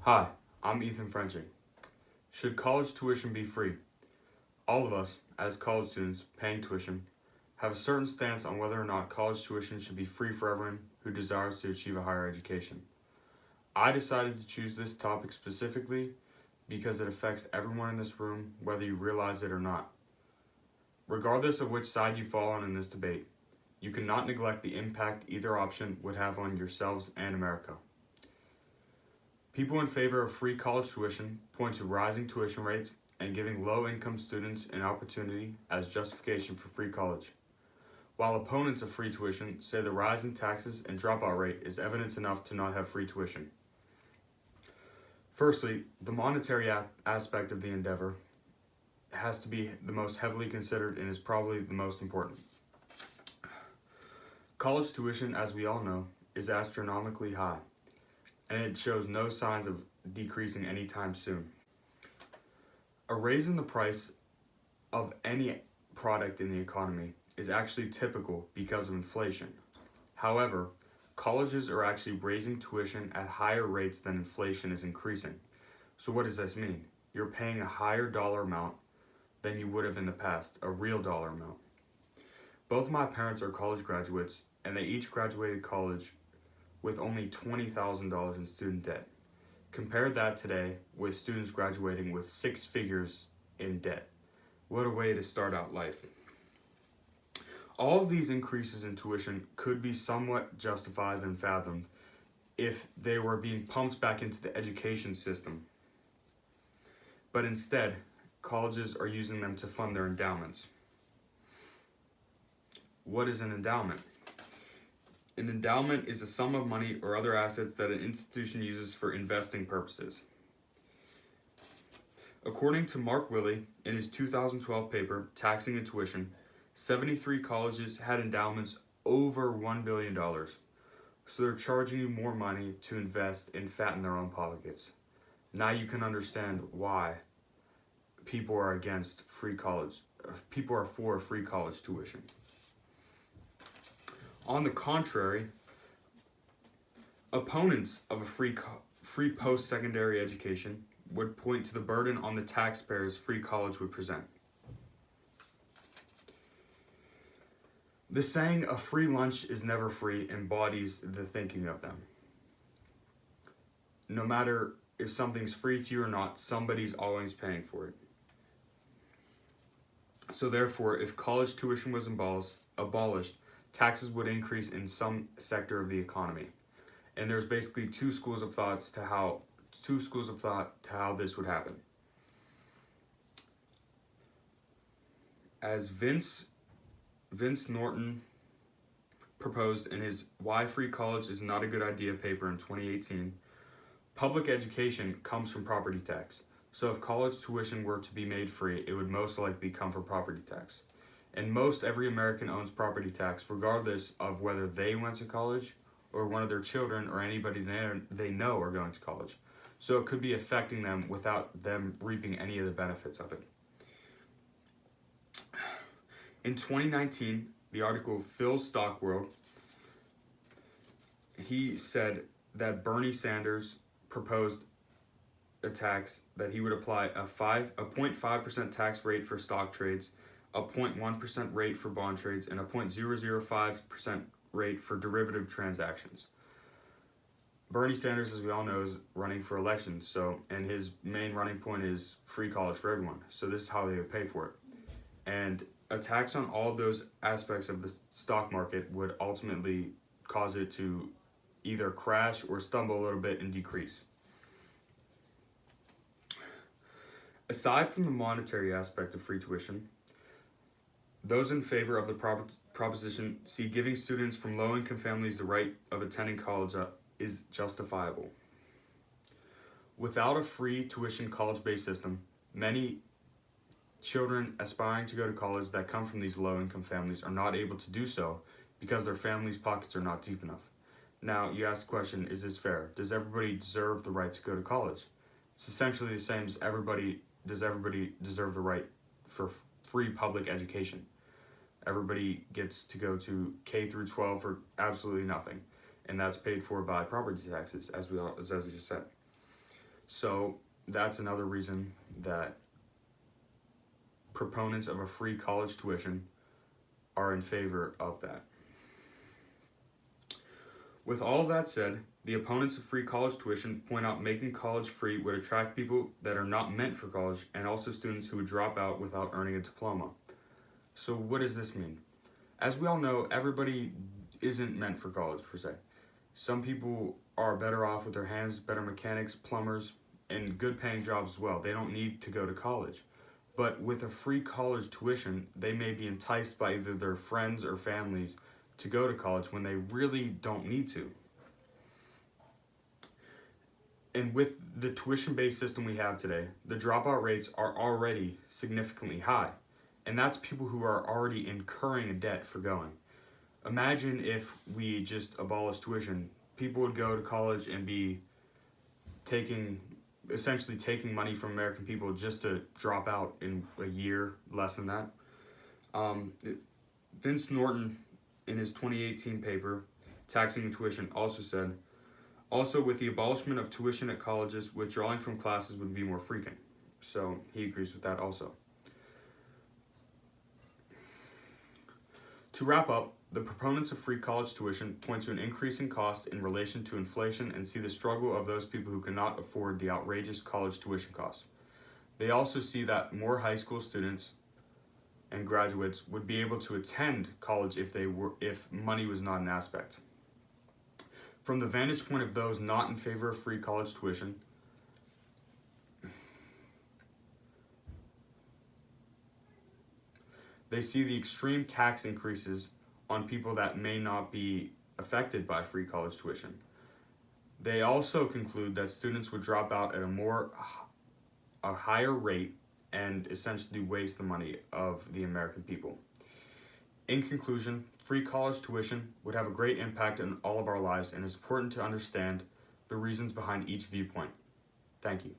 Hi, I'm Ethan Frenchik. Should college tuition be free? All of us, as college students paying tuition, have a certain stance on whether or not college tuition should be free for everyone who desires to achieve a higher education. I decided to choose this topic specifically because it affects everyone in this room, whether you realize it or not. Regardless of which side you fall on in this debate, you cannot neglect the impact either option would have on yourselves and America. People in favor of free college tuition point to rising tuition rates and giving low-income students an opportunity as justification for free college, while opponents of free tuition say the rise in taxes and dropout rate is evidence enough to not have free tuition. Firstly, the monetary aspect of the endeavor has to be the most heavily considered and is probably the most important. College tuition, as we all know, is astronomically high, and it shows no signs of decreasing anytime soon. A raise in the price of any product in the economy is actually typical because of inflation. However, colleges are actually raising tuition at higher rates than inflation is increasing. So what does this mean? You're paying a higher dollar amount than you would have in the past, a real dollar amount. Both my parents are college graduates, and they each graduated college with only $20,000 in student debt. Compare that today with students graduating with 6 figures in debt. What a way to start out life. All of these increases in tuition could be somewhat justified and fathomed if they were being pumped back into the education system. But instead, colleges are using them to fund their endowments. What is an endowment? An endowment is a sum of money or other assets that an institution uses for investing purposes. According to Mark Willey, in his 2012 paper, Taxing and Tuition, 73 colleges had endowments over $1 billion. So they're charging you more money to invest and fatten their own pockets. Now you can understand why people are against free college. People are for free college tuition. On the contrary, opponents of a free post-secondary education would point to the burden on the taxpayers free college would present. The saying, "a free lunch is never free," embodies the thinking of them. No matter if something's free to you or not, somebody's always paying for it. So therefore, if college tuition was abolished, taxes would increase in some sector of the economy. And there's basically two schools of thought to how this would happen. As Vince Norton proposed in his Why Free College is Not a Good Idea paper in 2018, public education comes from property tax. So if college tuition were to be made free, it would most likely come from property tax. And most every American owns property tax, regardless of whether they went to college or one of their children or anybody they know are going to college. So it could be affecting them without them reaping any of the benefits of it. In 2019, the article Phil's Stock World, he said that Bernie Sanders proposed a tax that he would apply a 0.5% tax rate for stock trades, a 0.1% rate for bond trades, and a 0.005% rate for derivative transactions. Bernie Sanders, as we all know, is running for election, and his main running point is free college for everyone. So this is how they would pay for it. And a tax on all those aspects of the stock market would ultimately cause it to either crash or stumble a little bit and decrease. Aside from the monetary aspect of free tuition, those in favor of the proposition see giving students from low-income families the right of attending college is justifiable. Without a free tuition college-based system, many children aspiring to go to college that come from these low-income families are not able to do so because their families' pockets are not deep enough. Now, you ask the question, is this fair? Does everybody deserve the right to go to college? It's essentially the same as does everybody deserve the right for free public education? Everybody gets to go to K through 12 for absolutely nothing, and that's paid for by property taxes, as I just said. So that's another reason that proponents of a free college tuition are in favor of that. With all that said, the opponents of free college tuition point out making college free would attract people that are not meant for college and also students who would drop out without earning a diploma. So what does this mean? As we all know, everybody isn't meant for college per se. Some people are better off with their hands, better mechanics, plumbers, and good paying jobs as well. They don't need to go to college. But with a free college tuition, they may be enticed by either their friends or families to go to college when they really don't need to. And with the tuition-based system we have today, the dropout rates are already significantly high. And that's people who are already incurring a debt for going. Imagine if we just abolished tuition. People would go to college and be essentially taking money from American people just to drop out in a year, less than that. Vince Norton, in his 2018 paper, Taxing Tuition, also said, also with the abolishment of tuition at colleges, withdrawing from classes would be more frequent. So he agrees with that also. To wrap up, the proponents of free college tuition point to an increasing cost in relation to inflation and see the struggle of those people who cannot afford the outrageous college tuition costs. They also see that more high school students and graduates would be able to attend college if money was not an aspect. From the vantage point of those not in favor of free college tuition, they see the extreme tax increases on people that may not be affected by free college tuition. They also conclude that students would drop out at a higher rate and essentially waste the money of the American people. In conclusion, free college tuition would have a great impact on all of our lives, and it's important to understand the reasons behind each viewpoint. Thank you.